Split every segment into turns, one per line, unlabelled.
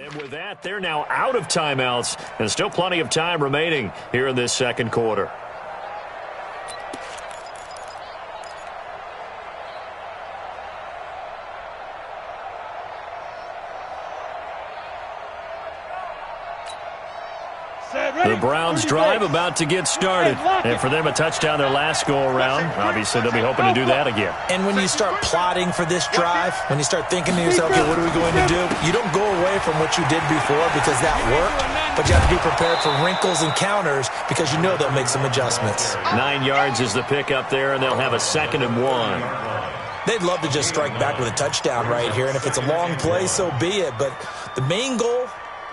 And with that, they're now out of timeouts, and still plenty of time remaining here in this second quarter. The Browns drive about to get started. And for them, a touchdown their last go-around. Obviously, they'll be hoping to do that again.
And when you start plotting for this drive, when you start thinking to yourself, okay, what are we going to do? You don't go away from what you did before because that worked, but you have to be prepared for wrinkles and counters because you know they'll make some adjustments.
9 yards is the pickup there, and they'll have a 2nd and 1.
They'd love to just strike back with a touchdown right here, and if it's a long play, so be it. But the main goal,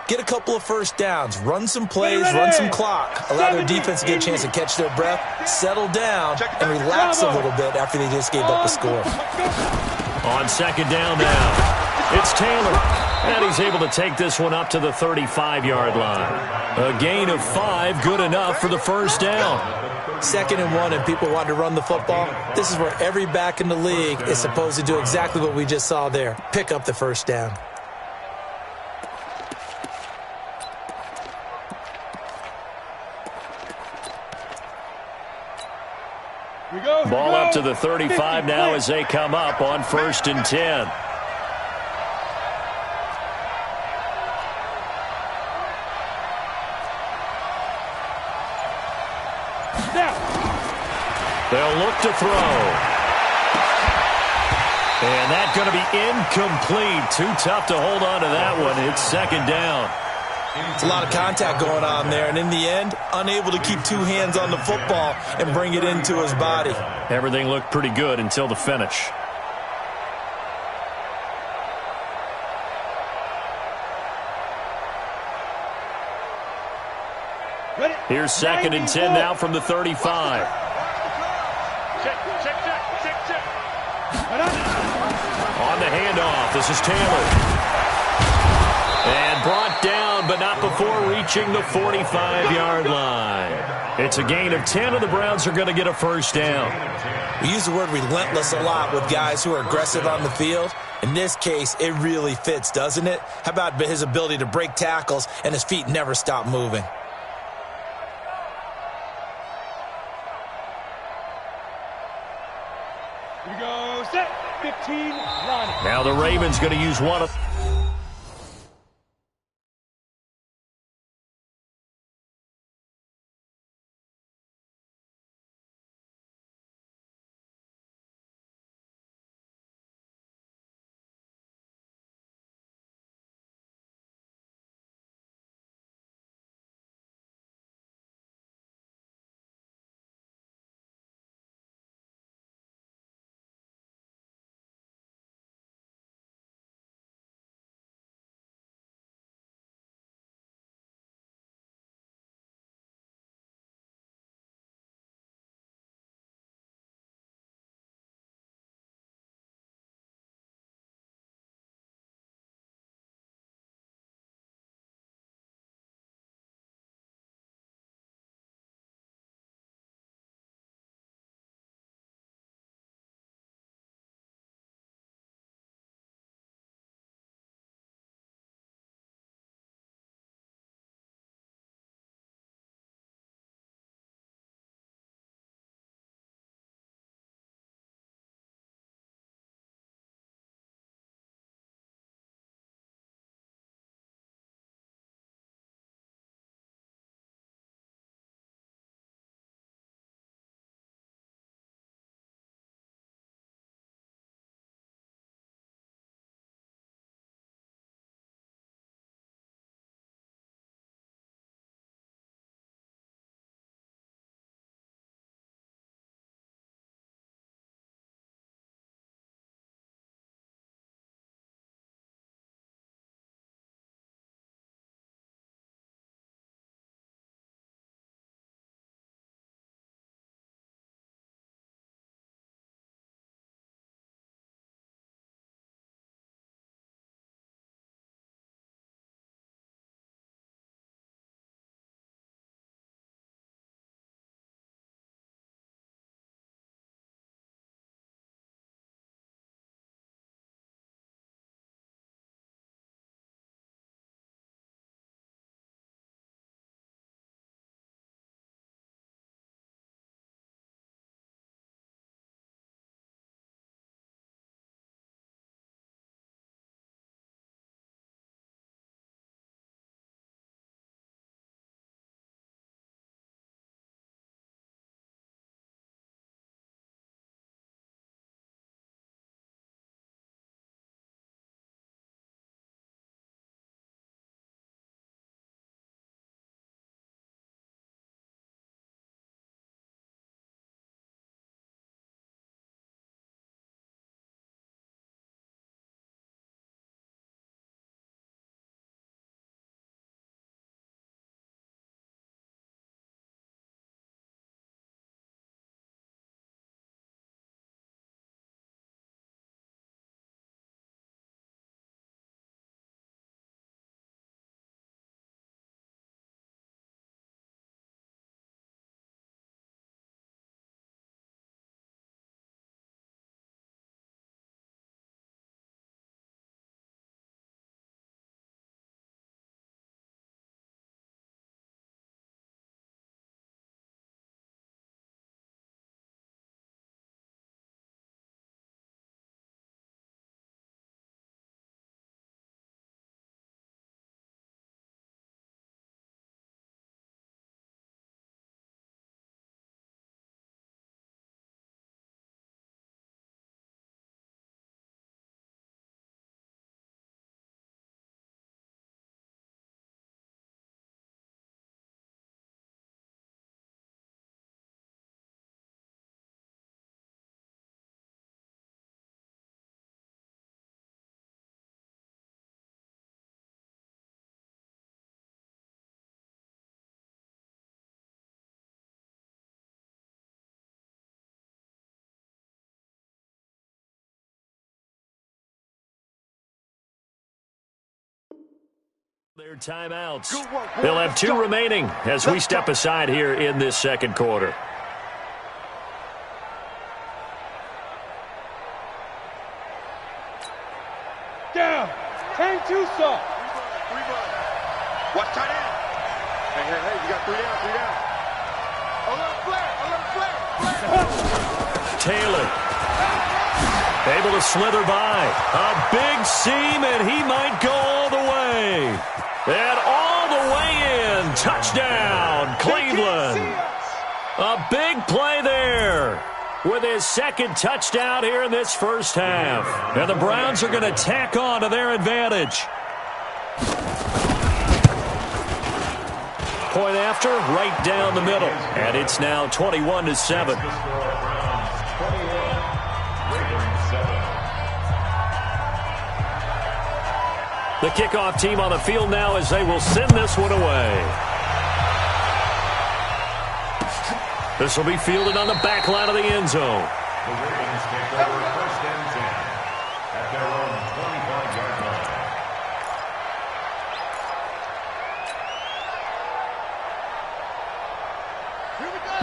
get a couple of first downs, run some plays, run some clock, allow their defense to get a chance to catch their breath, settle down, and relax a little bit after they just gave up a score.
On 2nd down now, it's Taylor, and he's able to take this one up to the 35-yard line. A gain of 5, good enough for the first down.
2nd and 1, and people want to run the football. This is where every back in the league is supposed to do exactly what we just saw there, pick up the first down.
Ball up to the 35 now as they come up on 1st and 10. They'll look to throw. And that's going to be incomplete. Too tough to hold on to that one. It's 2nd down.
It's a lot of contact going on there, and in the end, unable to keep 2 hands on the football and bring it into his body.
Everything looked pretty good until the finish. Here's 2nd and 10 now from the 35. On the handoff, this is Taylor. And brought down, but not before reaching the 45-yard line. It's a gain of 10, and the Browns are going to get a first down.
We use the word relentless a lot with guys who are aggressive on the field. In this case, it really fits, doesn't it? How about his ability to break tackles and his feet never stop moving?
Here we go, set, 15, line.
Now the Ravens going to use one of... Their timeouts. They'll have 2 remaining as we step aside here in this second quarter.
Down. 10-2 soft.
Watch tight end. Hey, you got 3 down. Alert flare.
Taylor able to slither by. A big seam, and he might go all the way. And all the way in. Touchdown, Cleveland. A big play there with his second touchdown here in this first half. And the Browns are going to tack on to their advantage. Point after, right down the middle. And it's now 21-7. The kickoff team on the field now as they will send this one away. This will be fielded on the back line of the end zone.
The Ravens take over 1st and 10 at their own 25-yard line.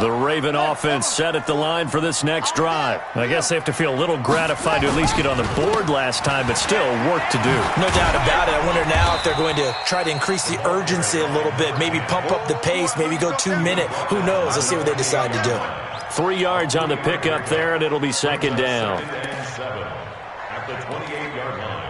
The Raven offense set at the line for this next drive. I guess they have to feel a little gratified to at least get on the board last time, but still work to do.
No doubt about it. I wonder now if they're going to try to increase the urgency a little bit, maybe pump up the pace, maybe go 2-minute. Who knows? Let's see what they decide to do.
3 yards on the pickup there, and it'll be second down.
7 at the 28-yard line.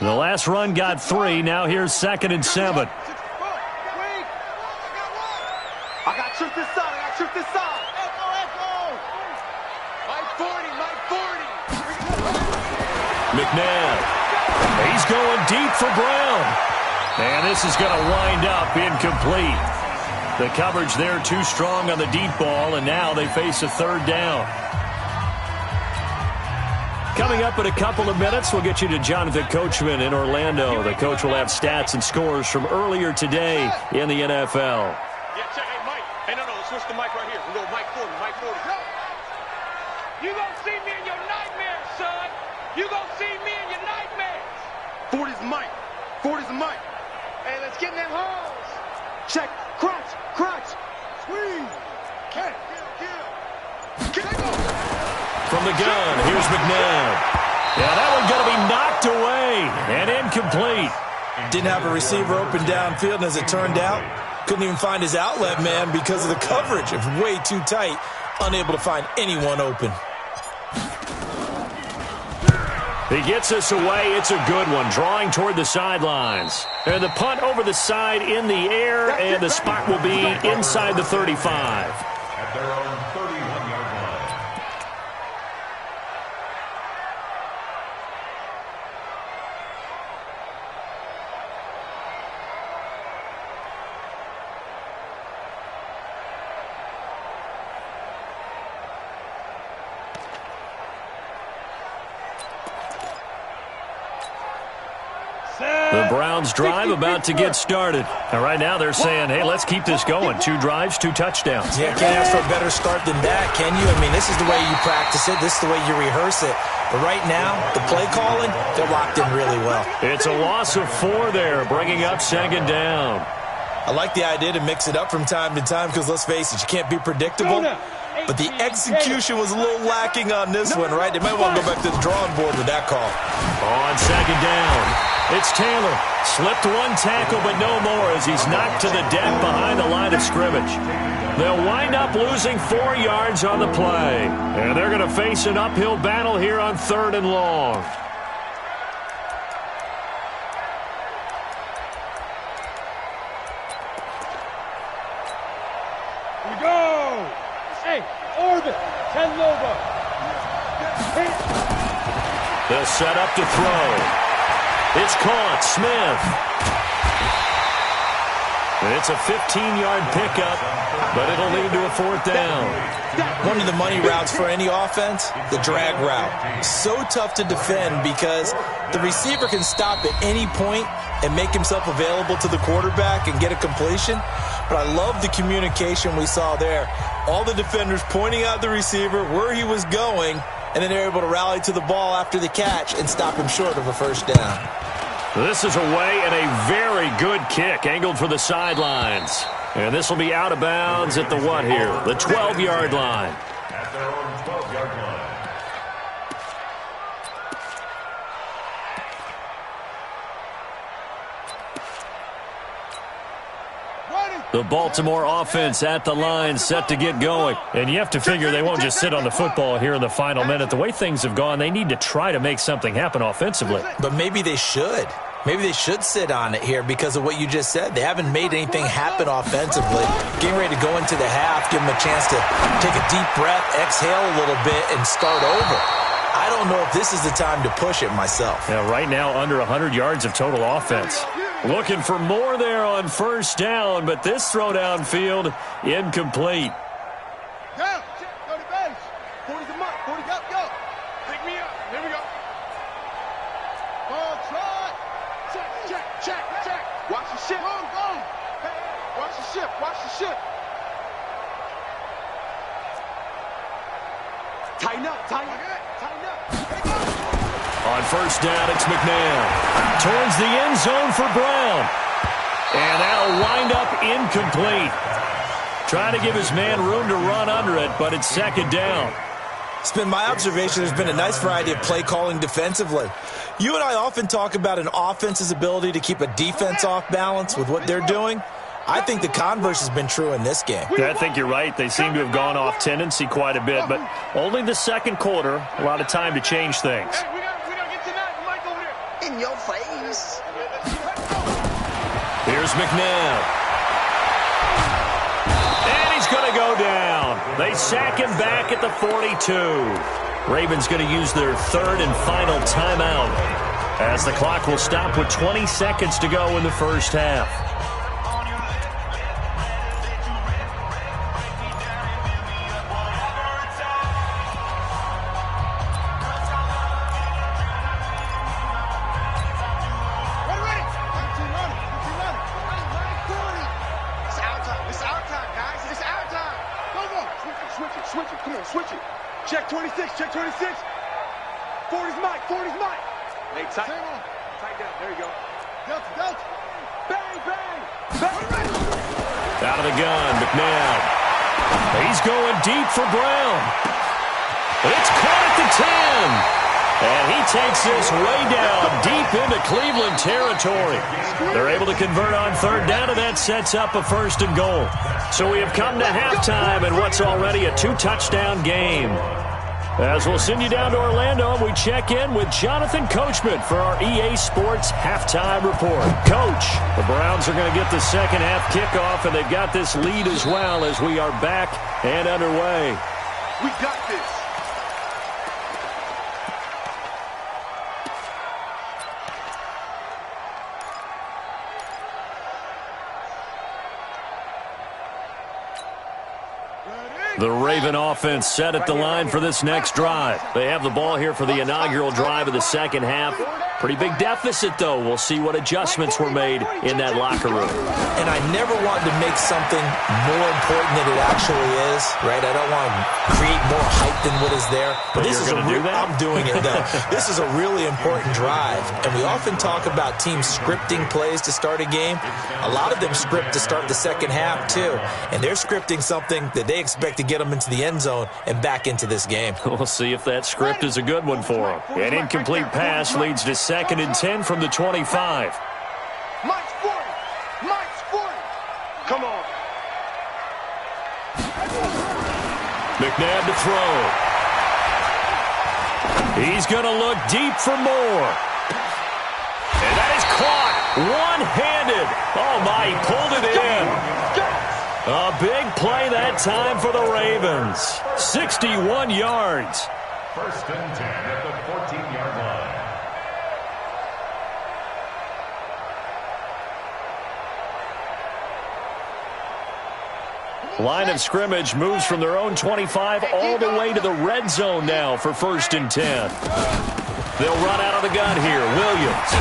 The last run got 3. Now here's 2nd and 7.
I got truth this side. Echo. Mike 40.
McNabb. He's going deep for Brown. And this is going to wind up incomplete. The coverage there too strong on the deep ball, and now they face a 3rd down. Coming up in a couple of minutes, we'll get you to Jonathan Coachman in Orlando. The coach will have stats and scores from earlier today in the NFL.
Yeah, check. Hey, Mike. Hey, no, switch the mic right here. We go Mike 40.
You gonna see me in your nightmares, son. You gonna see me in your nightmares.
40's Mike.
Hey, let's get in them holes.
Check. Crunch. Squeeze. Get.
From the gun, here's McNabb. Yeah, that one going to be knocked away and incomplete.
Didn't have a receiver open downfield, and as it turned out, couldn't even find his outlet man because of the coverage. It was way too tight, unable to find anyone open.
He gets us away. It's a good one, drawing toward the sidelines. And the punt over the side in the air, and the spot will be inside the 35.
At their own 31-yard line.
The Browns drive about to get started. And right now they're saying, hey, let's keep this going. 2 drives, 2 touchdowns.
Yeah, can't ask for a better start than that, can you? I mean, this is the way you practice it. This is the way you rehearse it. But right now, the play calling, they're locked in really well.
It's a loss of 4 there, bringing up 2nd down.
I like the idea to mix it up from time to time because, let's face it, you can't be predictable. But the execution was a little lacking on this one, right? They might want to go back to the drawing board with that call.
On 2nd down. It's Taylor. Slipped 1 tackle, but no more as he's knocked to the deck behind the line of scrimmage. They'll wind up losing 4 yards on the play. And they're going to face an uphill battle here on 3rd and long.
Here we go. Hey, orbit. 10 logo.
They'll set up to throw. It's caught. Smith. It's a 15-yard pickup, but it'll lead to a 4th down.
One of the money routes for any offense, the drag route. So tough to defend because the receiver can stop at any point and make himself available to the quarterback and get a completion. But I love the communication we saw there. All the defenders pointing out the receiver, where he was going, and then they're able to rally to the ball after the catch and stop him short of a first down.
This is away and a very good kick, angled for the sidelines. And this will be out of bounds at the what here? The 12-yard line.
At their own 12-yard line.
The Baltimore offense at the line, set to get going. And you have to figure they won't just sit on the football here in the final minute. The way things have gone, they need to try to make something happen offensively.
But maybe they should. Maybe they should sit on it here because of what you just said. They haven't made anything happen offensively. Getting ready to go into the half, give them a chance to take a deep breath, exhale a little bit, and start over. I don't know if this is the time to push it myself.
Yeah, right now under 100 yards of total offense. Looking for more there on first down, but this throw downfield incomplete.
Go to base. 40's a mark. 40, go. Pick me up. Here we go. Ball trot. Check. Watch the ship. Go. Hey, watch the ship. Tighten up.
On first down, it's McNabb. Towards the end zone for Brown. And that'll wind up incomplete. Trying to give his man room to run under it, but it's second down.
It's been my observation there's been a nice variety of play calling defensively. You and I often talk about an offense's ability to keep a defense off balance with what they're doing. I think the converse has been true in this game.
I think you're right. They seem to have gone off tendency quite a bit, but only the second quarter, a lot of time to change things.
Hey, we gotta get to that. Mike over there.
In your face.
Here's McNabb. And he's going to go down. They sack him back at the 42. Ravens going to use their third and final timeout as the clock will stop with 20 seconds to go in the first half.
Switch it. Check 26. 40's Mike. Hey, tight down. There you go. Delta. Bang.
Out of the gun, McNabb. He's going deep for Brown. It's caught at the 10. And he takes this way down deep into Cleveland territory. They're able to convert on third down, and that sets up a first and goal. So we have come to halftime in what's already a 2-touchdown game. As we'll send you down to Orlando, we check in with Jonathan Coachman for our EA Sports Halftime Report. Coach, the Browns are going to get the second half kickoff, and they've got this lead as well as we are back and underway.
We got this.
The Raven offense set at the line for this next drive. They have the ball here for the inaugural drive of the second half. Pretty big deficit, though. We'll see what adjustments were made in that locker room.
And I never wanted to make something more important than it actually is, right? I don't want to create more hype than what is there. But this is I'm doing it, though. This is a really important drive. And we often talk about teams scripting plays to start a game. A lot of them script to start the second half, too. And they're scripting something that they expect to get them into the end zone and back into this game.
We'll see if that script is a good one for them. An incomplete pass leads to second and 10 from the 25.
Mike's 40. Come on.
McNabb to throw. He's going to look deep for more. And that is caught one-handed. Oh, my, he pulled it in. A big play that time for the Ravens. 61 yards.
First and 10 at the 14-yard line.
Line of scrimmage moves from their own 25 all the way to the red zone now for first and 10. They'll run out of the gun here. Williams.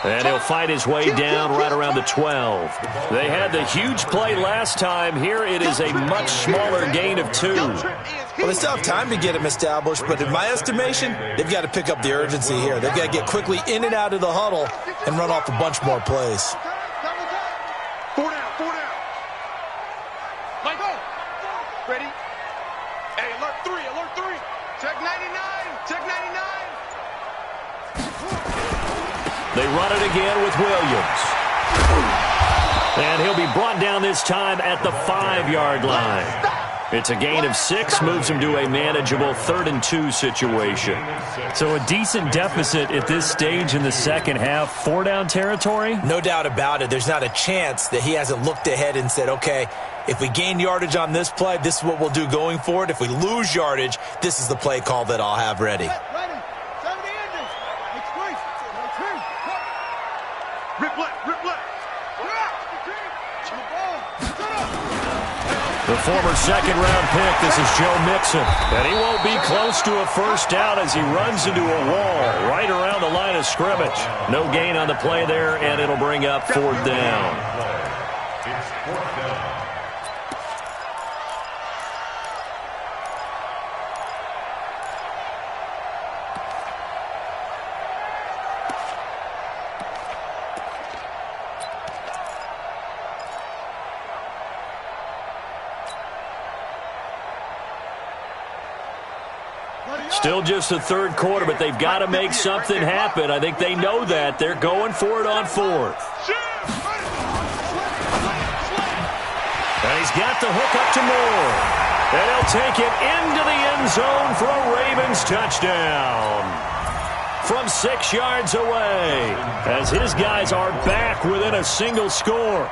And he'll fight his way down right around the 12. They had the huge play last time. Here it is a much smaller gain of 2.
Well, they still have time to get him established, but in my estimation, they've got to pick up the urgency here. They've got to get quickly in and out of the huddle and run off a bunch more plays.
4 down, 4 down. Mike, go. Ready? Hey, alert 3, alert 3. Check 99, check 99.
They run it again with Williams. And he'll be brought down this time at the 5-yard line. It's a gain of 6, moves him to a manageable 3rd and 2 situation.
So a decent deficit at this stage in the second half. 4-down territory?
No doubt about it. There's not a chance that he hasn't looked ahead and said, okay, if we gain yardage on this play, this is what we'll do going forward. If we lose yardage, this is the play call that I'll have ready.
Rip left, rip left.
The former second-round pick, this is Joe Mixon. And he won't be close to a first down as he runs into a wall right around the line of scrimmage. No gain on the play there, and it'll bring up 4th down.
It's 4th down.
Still just the 3rd quarter, but they've got to make something happen. I think they know that. They're going for it on 4th. And he's got the hook up to Moore. And he'll take it into the end zone for a Ravens touchdown. From 6 yards away, as his guys are back within a single score.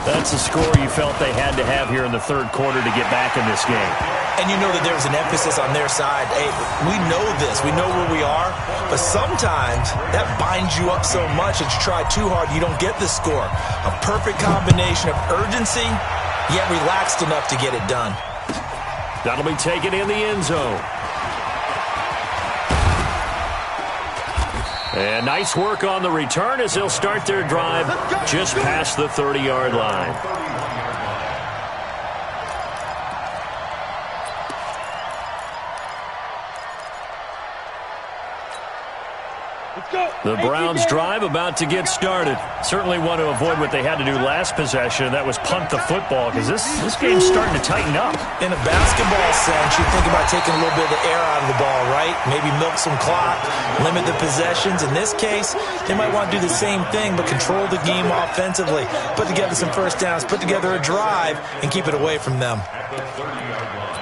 That's a score you felt they had to have here in the 3rd quarter to get back in this game.
And you know that there was an emphasis on their side. Hey, we know this. We know where we are. But sometimes that binds you up so much that you try too hard, you don't get the score. A perfect combination of urgency, yet relaxed enough to get it done.
That'll be taken in the end zone. And nice work on the return as they'll start their drive just past the 30-yard line. The Browns' drive about to get started. Certainly want to avoid what they had to do last possession, and that was punt the football, because this game's starting to tighten up.
In a basketball sense, you think about taking a little bit of the air out of the ball, right? Maybe milk some clock, limit the possessions. In this case, they might want to do the same thing, but control the game offensively. Put together some first downs, put together a drive, and keep it away from them.
At the 30-yard line.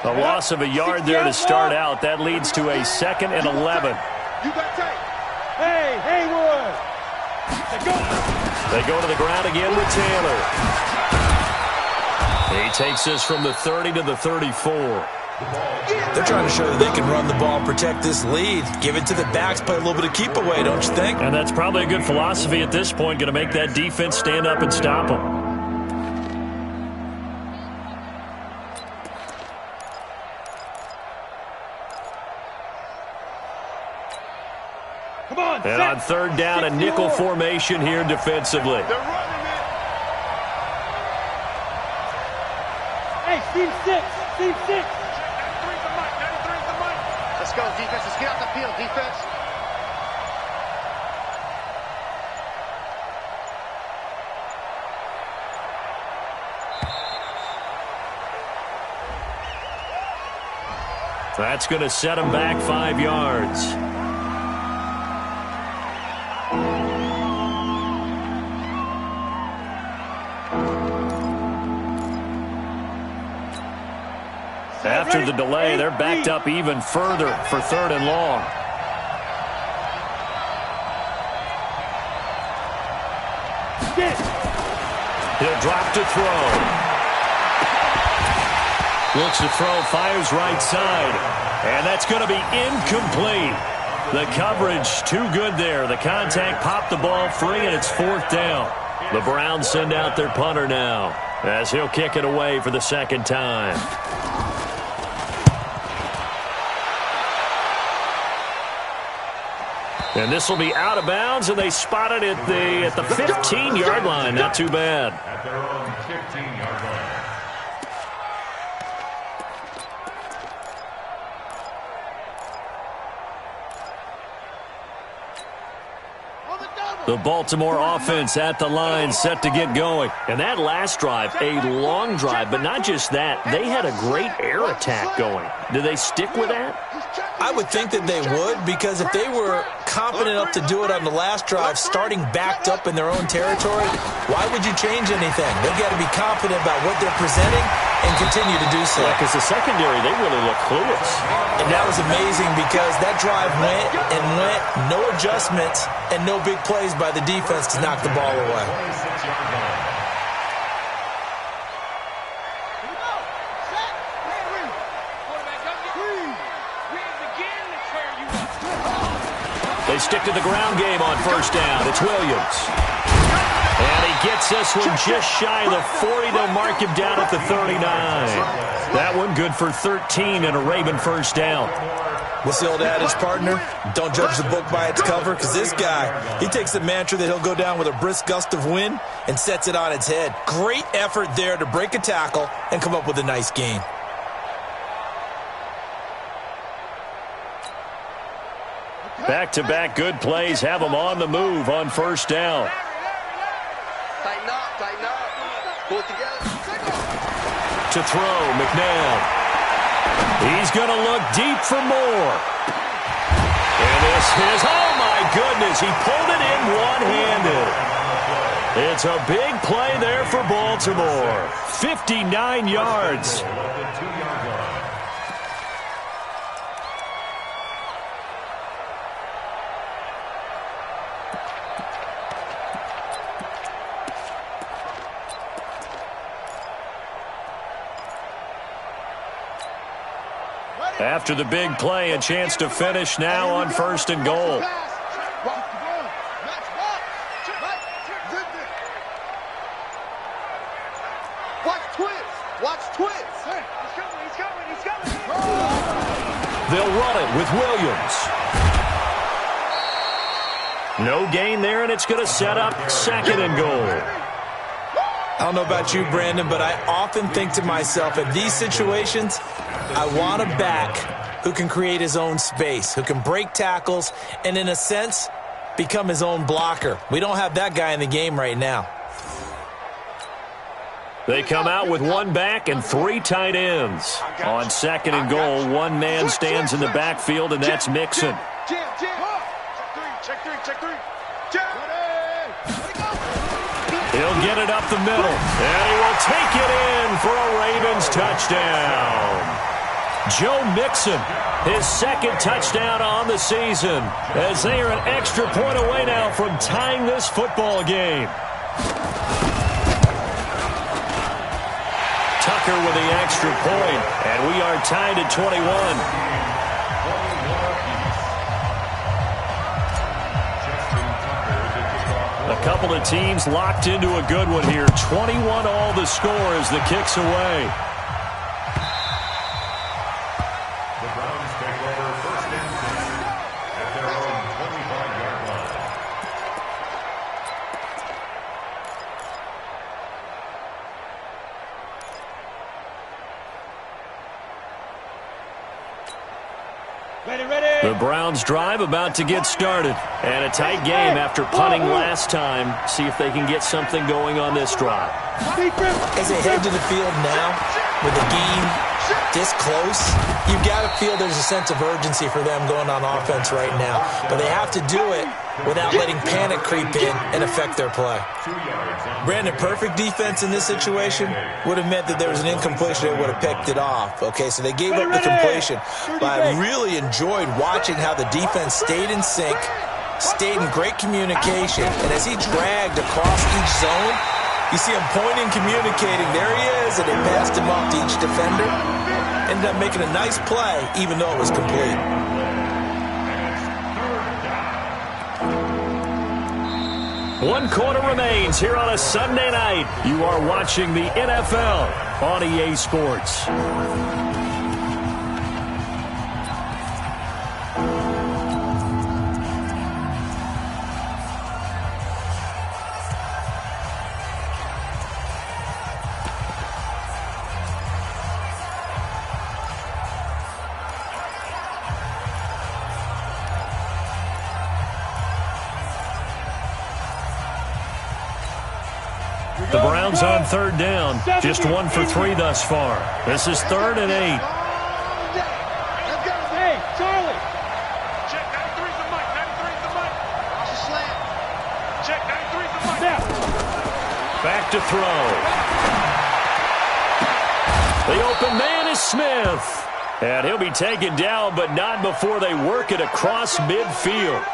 A loss of a yard there to start out. That leads to a 2nd and 11.
You got tape. Hey, Haywood.
They go to the ground again with Taylor. He takes this from the 30 to the 34.
They're trying to show that they can run the ball and protect this lead. Give it to the backs, play a little bit of keep away, don't you think?
And that's probably a good philosophy at this point, going to make that defense stand up and stop them. And on 3rd down, a nickel formation here defensively.
They're running it. Hey, Steve 6. Steve 6. 93's the mic. 93's the mic. Let's go, defense. Let's get out the field, defense.
That's going to set him back 5 yards. After the delay, they're backed up even further for 3rd and long. He'll drop to throw. Looks to throw, fires right side. And that's going to be incomplete. The coverage too good there. The contact popped the ball free, and it's 4th down. The Browns send out their punter now as he'll kick it away for the 2nd time. And this will be out of bounds, and they spot it at the 15-yard line. Not too bad.
At their own 15-yard line.
The Baltimore offense at the line, set to get going. And that last drive, a long drive, but not just that. They had a great air attack going. Do they stick with that?
I would think that they would, because if they were confident enough to do it on the last drive, starting backed up in their own territory, why would you change anything? They've got to be confident about what they're presenting and continue to do so.
Yeah, because the secondary, they really look clueless.
And that was amazing because that drive went and went, no adjustments, and no big plays by the defense to knock the ball away.
26-yard line.
They stick to the ground game on first down. It's Williams. And he gets this one just shy of the 40. They'll mark him down at the 39. That one good for 13 and a Raven first down.
What's the old adage, partner? Don't judge the book by its cover, because this guy, he takes the mantra that he'll go down with a brisk gust of wind and sets it on its head. Great effort there to break a tackle and come up with a nice gain.
Back-to-back good plays have them on the move on first down.
Tighten up. Pull it together.
To throw, McNabb. He's going to look deep for more. And this is, oh my goodness, he pulled it in one-handed. It's a big play there for Baltimore. 59 yards. After the big play, a chance to finish now on first and goal.
Watch twist. He's coming.
They'll run it with Williams. No gain there, and it's going to set up second and goal.
I don't know about you, Brandon, but I often think to myself, in these situations, I want a back who can create his own space, who can break tackles, and in a sense, become his own blocker. We don't have that guy in the game right now.
They come out with one back and three tight ends. On second and goal, one man stands in the backfield, and that's Mixon.
Check three.
He'll get it up the middle, and he will take it in for a Ravens touchdown. Joe Mixon, his second touchdown on the season, as they are an extra point away now from tying this football game. Tucker with the extra point, and we are tied at 21. A couple of teams locked into a good one here. 21 all the score as the kick's away.
The Browns take over first and 10 at their own 25-yard line.
The Browns drive about to get started. And a tight game after punting last time. See if they can get something going on this drive.
As they head to the field now, with the game this close, you've got to feel there's a sense of urgency for them going on offense right now. But they have to do it without letting panic creep in and affect their play. Brandon, perfect defense in this situation would have meant that there was an incompletion. They would have picked it off. Okay, so they gave up the completion. But I really enjoyed watching how the defense stayed in sync, stayed in great communication. And as he dragged across each zone, you see him pointing, communicating. There he is, and they passed him off to each defender. Ended up making a nice play, even though it was complete.
One quarter remains here on a Sunday night. You are watching the NFL on EA Sports.
Browns on third down. Just 1 for 3 thus far. This is 3rd and 8.
Hey, Charlie. Check, 93's the mic. 93's the mic. Watch the slant. Check, 93's the mic.
Back to throw. The open man is Smith. And he'll be taken down, but not before they work it across midfield.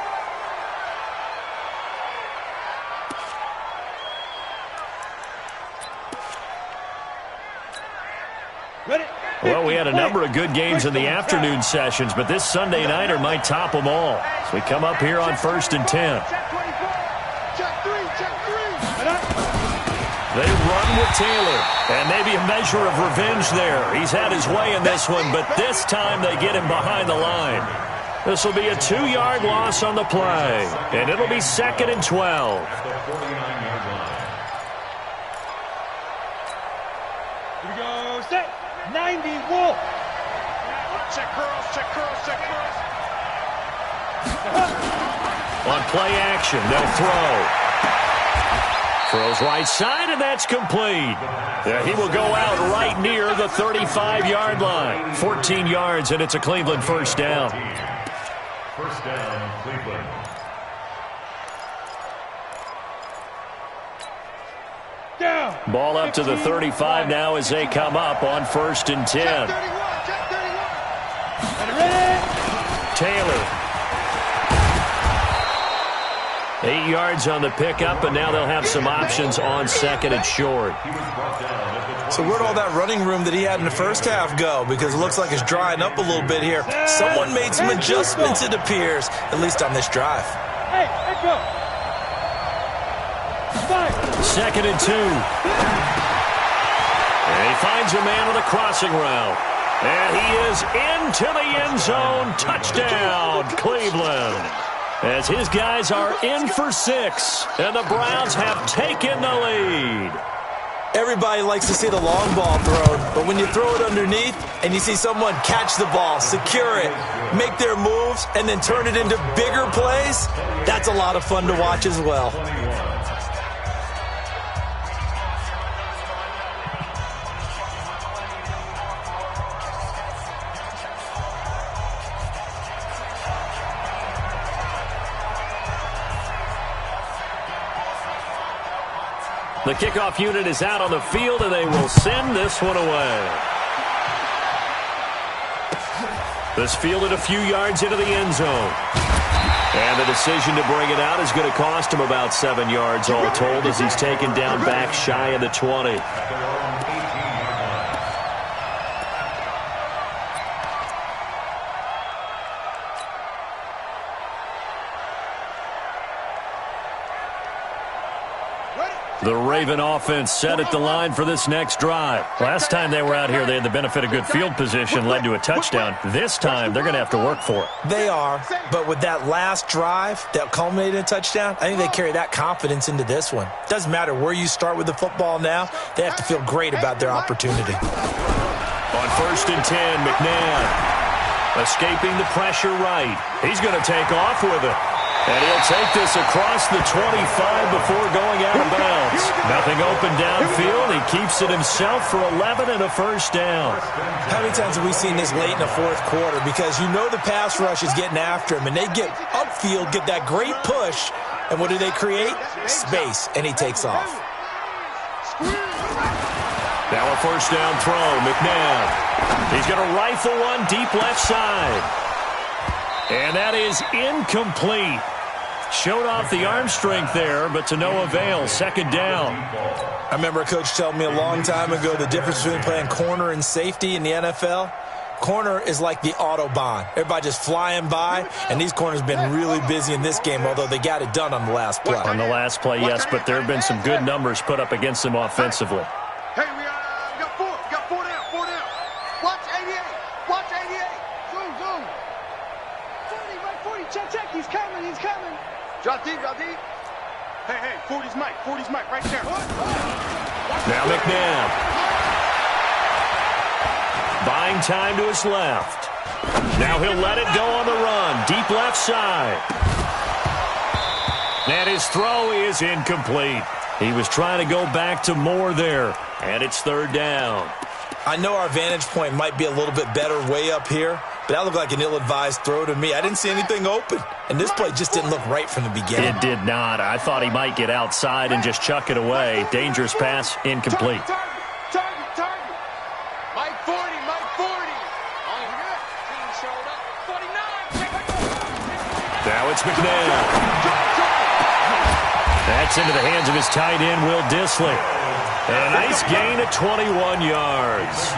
Well, we had a number of good games in the afternoon sessions, but this Sunday nighter might top them all. So we come up here on 1st and 10.
Check 3, check 3.
They run with Taylor, and maybe a measure of revenge there. He's had his way in this one, but this time they get him behind the line. This will be a 2-yard loss on the play, and it'll be 2nd and 12.
Here we go, set. 90, Wolf. Check curls, check curls, check curls.
On play action, they'll throw. Throws right side, and that's complete. Yeah, he will go out right near the 35-yard line. 14 yards, and it's a Cleveland first down.
First down, Cleveland.
Down.
Ball up to the 35 now as they come up on 1st and 10.
Check 31, check 31. Ready?
Taylor. 8 yards on the pickup, and now they'll have some options on 2nd and short.
So where'd all that running room that he had in the first half go? Because it looks like it's drying up a little bit here. Someone made some adjustments, it appears, at least on this drive.
Hey, let's go.
2nd and 2. And he finds a man on the crossing route. And he is into the end zone. Touchdown, Cleveland. As his guys are in for 6, and the Browns have taken the lead.
Everybody likes to see the long ball thrown, but when you throw it underneath and you see someone catch the ball, secure it, make their moves, and then turn it into bigger plays, that's a lot of fun to watch as well.
The kickoff unit is out on the field, and they will send this one away. This fielded a few yards into the end zone. And the decision to bring it out is going to cost him about 7 yards all told as he's taken down back shy of the 20. The Raven offense set at the line for this next drive. Last time they were out here, they had the benefit of good field position, led to a touchdown. This time, they're going to have to work for it.
They are, but with that last drive that culminated in a touchdown, I think they carry that confidence into this one. Doesn't matter where you start with the football now, they have to feel great about their opportunity.
On 1st and 10, McNabb escaping the pressure right. He's going to take off with it. And he'll take this across the 25 before going out of bounds. Nothing open downfield. He keeps it himself for 11 and a first down.
How many times have we seen this late in the fourth quarter? Because you know the pass rush is getting after him, and they get upfield, get that great push, and what do they create? Space, and he takes off.
Now a first down throw, McNabb. He's going to rifle one deep left side. And that is incomplete. Showed off the arm strength there, but to no avail. 2nd down.
I remember a coach telling me a long time ago the difference between playing corner and safety in the NFL. Corner is like the Autobahn. Everybody just flying by, and these corners have been really busy in this game, although they got it done on the last play.
On the last play, yes, but there have been some good numbers put up against them offensively.
Hey, we got 4 down, 4 down. Watch 88, watch 88. Zoom, zoom. 40, right 40, check, he's coming, he's coming. Drop deep, drop deep. Hey, 40's Mike, right there.
Now McNabb. Buying time to his left. Now he'll let it go on the run. Deep left side. And his throw is incomplete. He was trying to go back to more there, and it's third down.
I know our vantage point might be a little bit better way up here, but that looked like an ill-advised throw to me. I didn't see anything open, and this play just didn't look right from the beginning.
It did not. I thought he might get outside and just chuck it away. Dangerous pass, incomplete.
Target. Mike 40, Mike 40. Team showed up. 49.
Now it's McNair. That's into the hands of his tight end, Will Dissly. And a nice gain of 21 yards.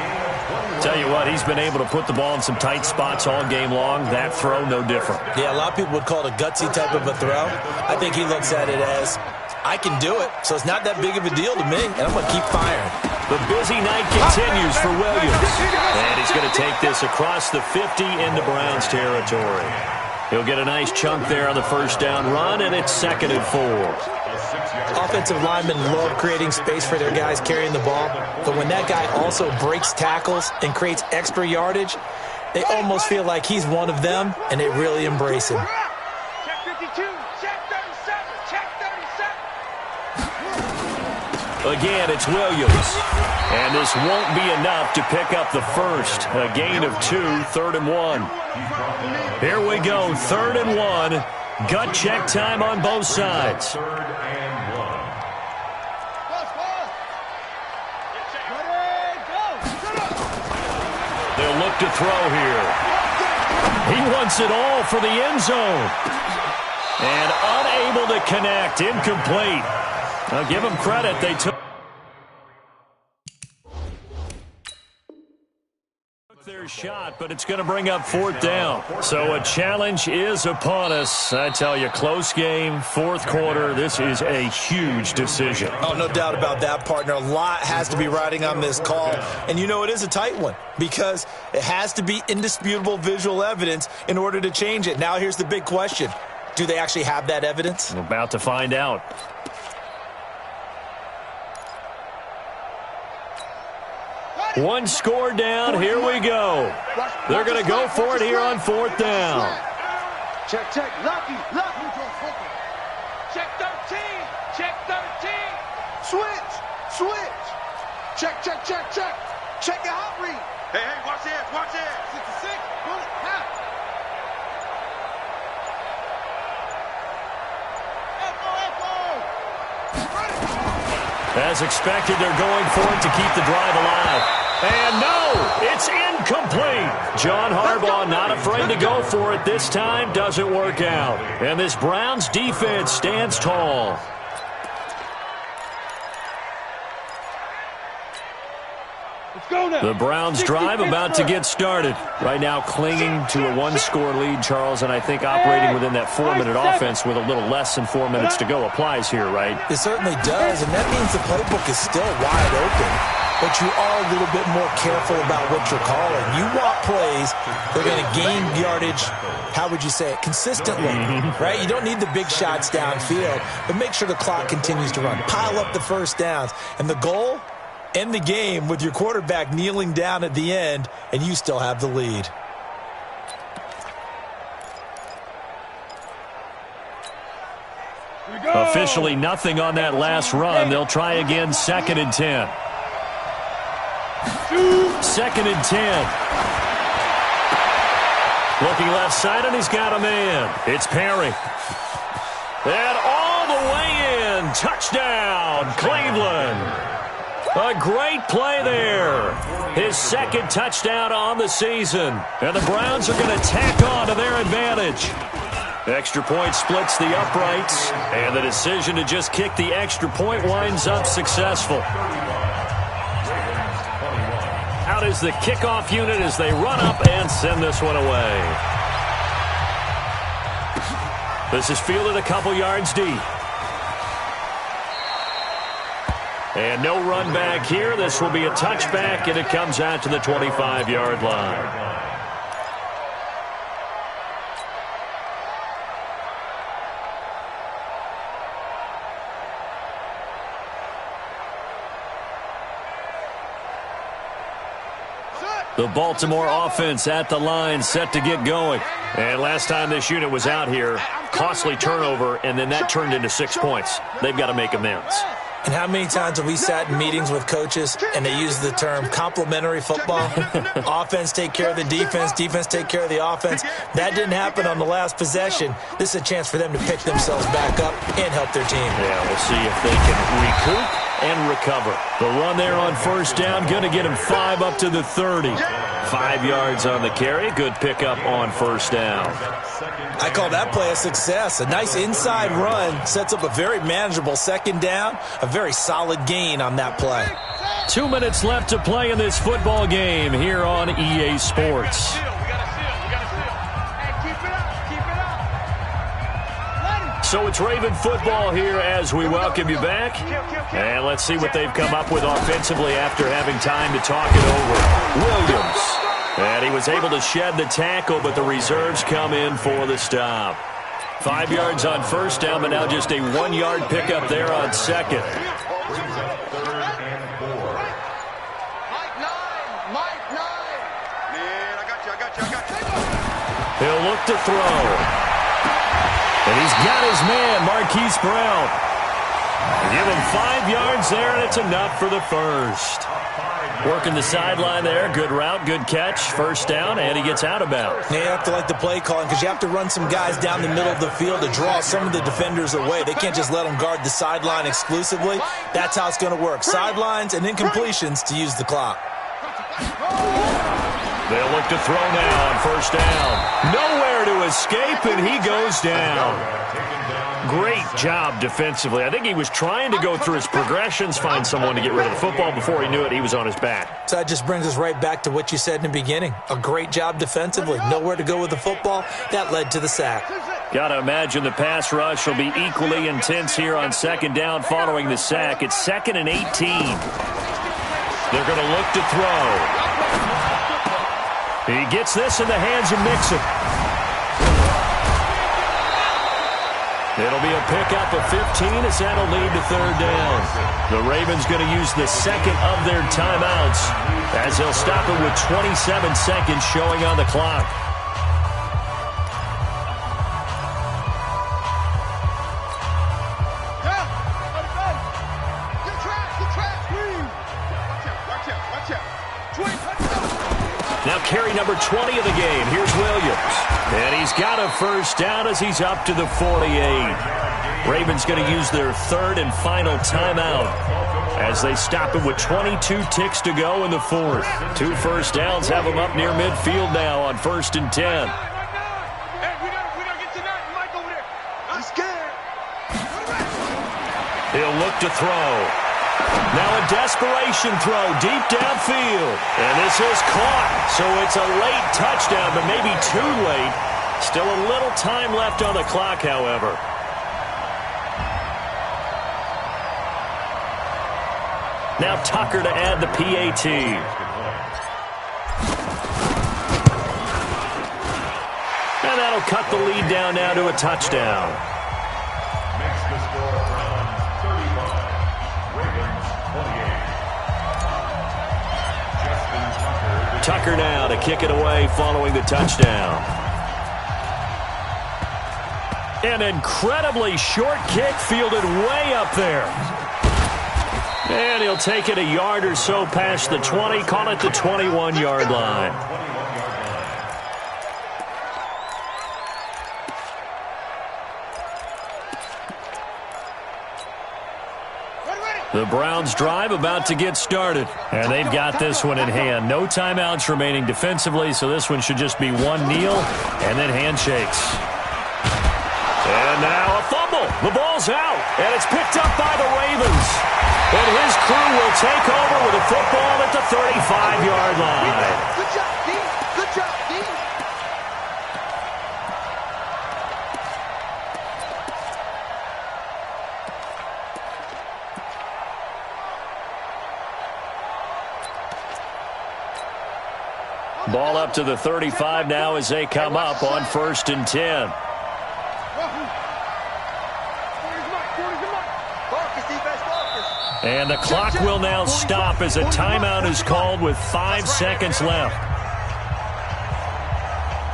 Tell you what, he's been able to put the ball in some tight spots all game long. That throw, no different.
Yeah, a lot of people would call it a gutsy type of a throw. I think he looks at it as, I can do it, so it's not that big of a deal to me, and I'm going to keep firing.
The busy night continues for Williams. And he's going to take this across the 50 into Browns territory. He'll get a nice chunk there on the first down run, and it's 2nd and 4.
Offensive linemen love creating space for their guys carrying the ball, but when that guy also breaks tackles and creates extra yardage, they almost feel like he's one of them, and they really embrace him.
Check 52, check 37, check 37.
Again, it's Williams. And this won't be enough to pick up the first. A gain of 2, 3rd and 1. Here we go, 3rd and 1. Gut check time on both sides.
3rd and 1.
They'll look to throw here. He wants it all for the end zone. And unable to connect, incomplete. I'll give him credit. They took their shot, but it's going to bring up 4th down. So a challenge is upon us. I tell you, close game, 4th quarter. This is a huge decision.
Oh, no doubt about that, partner. A lot has to be riding on this call. And you know it is a tight one because it has to be indisputable visual evidence in order to change it. Now here's the big question. Do they actually have that evidence?
We're about to find out. One score down. Here we go. They're going to go for it here on 4th down.
Check. Lucky. Check 13. Check 13. Switch. Check. Check your hot read. Hey, watch this. 66. Bullet. Now.
As expected, they're going for it to keep the drive alive. And no, it's incomplete. John Harbaugh not afraid to go for it this time. Doesn't work out. And this Browns defense stands tall. The Browns drive about to get started. Right now clinging to a 1-score lead, Charles, and I think operating within that 4-minute offense with a little less than 4 minutes to go applies here, right?
It certainly does, and that means the playbook is still wide open. But you are a little bit more careful about what you're calling. You want plays that are going to gain yardage, how would you say it, consistently, right? You don't need the big shots downfield, but make sure the clock continues to run. Pile up the first downs. And the goal? End the game with your quarterback kneeling down at the end, and you still have the lead.
Officially nothing on that last run. They'll try again, 2nd and 10. 2nd and 10. Looking left side, and he's got a man. It's Perry. And all the way in. Touchdown, Cleveland. A great play there. His 2nd touchdown on the season. And the Browns are going to tack on to their advantage. Extra point splits the uprights. And the decision to just kick the extra point winds up successful. Out is the kickoff unit as they run up and send this one away. This is fielded a couple yards deep. And no run back here. This will be a touchback, and it comes out to the 25-yard line. The Baltimore offense at the line, set to get going. And last time this unit was out here, costly turnover, and then that turned into 6 points. They've got to make amends.
And how many times have we sat in meetings with coaches and they use the term complementary football? Offense take care of the defense, defense take care of the offense. That didn't happen on the last possession. This is a chance for them to pick themselves back up and help their team.
Yeah, we'll see if they can recoup and recover. The run there on first down, going to get him 5 up to the 30. 5 yards on the carry. Good pickup on first down.
I call that play a success. A nice inside run sets up a very manageable second down. A very solid gain on that play.
2 minutes left to play in this football game here on EA Sports. So it's Raven football here as we welcome you back. And let's see what they've come up with offensively after having time to talk it over. Williams. And he was able to shed the tackle, but the reserves come in for the stop. 5 yards on first down, but now just a 1-yard pickup there on second.
Mike 9. Man, I got you.
He'll look to throw. And he's got his man, Marquise Brown. Give him 5 yards there, and it's enough for the first. Working the sideline there. Good route, good catch. First down, and he gets out of bounds.
You have to like the play calling because you have to run some guys down the middle of the field to draw some of the defenders away. They can't just let them guard the sideline exclusively. That's how it's going to work. Sidelines and incompletions to use the clock.
They'll look to throw now on first down. Nowhere to escape, and he goes down. Great job defensively. I think he was trying to go through his progressions, find someone to get rid of the football. Before he knew it, he was on his back.
So that just brings us right back to what you said in the beginning. A great job defensively. Nowhere to go with the football. That led to the sack.
Got to imagine the pass rush will be equally intense here on second down following the sack. It's 2nd and 18. They're going to look to throw. He gets this in the hands of Mixon. It'll be a pickup of 15 as that'll lead to third down. The Ravens going to use the second of their timeouts as they'll stop it with 27 seconds showing on the clock. Now carry number 20 of the game. Here's Williams. And he's got a first down as he's up to the 48. Ravens going to use their third and final timeout as they stop it with 22 ticks to go in the fourth. 2 first downs have them up near midfield now on 1st and 10. He'll look to throw. Now a desperation throw deep downfield. And this is caught. So it's a late touchdown, but maybe too late. Still a little time left on the clock, however. Now Tucker to add the PAT. And that'll cut the lead down now to a touchdown.
Makes the score Browns 35, Ravens 28.
Tucker now to kick it away following the touchdown. An incredibly short kick fielded way up there. And he'll take it a yard or so past the 20, call it the 21-yard line. The Browns drive about to get started, and they've got this one in hand. No timeouts remaining defensively, so this one should just be one kneel and then handshakes. And now a fumble. The ball's out, and it's picked up by the Ravens. And his crew will take over with a football at the 35-yard line.
Good job, D. Good job, D.
Ball up to the 35 now as they come up on 1st and 10. And the clock will now stop as a timeout is called with 5 seconds left.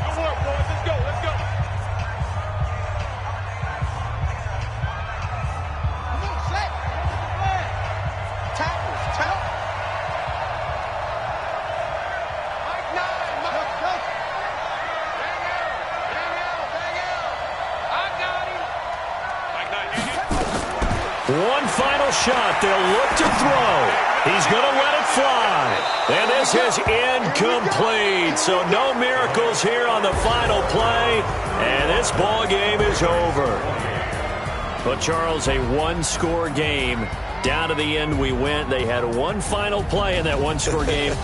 Good work, boys. Let's go. Let's go.
Come on, set.
One final shot. They'll look to throw. He's going to let it fly. And this is incomplete. So no miracles here on the final play. And this ball game is over. But, Charles, a one-score game. Down to the end we went. They had one final play in that one-score game.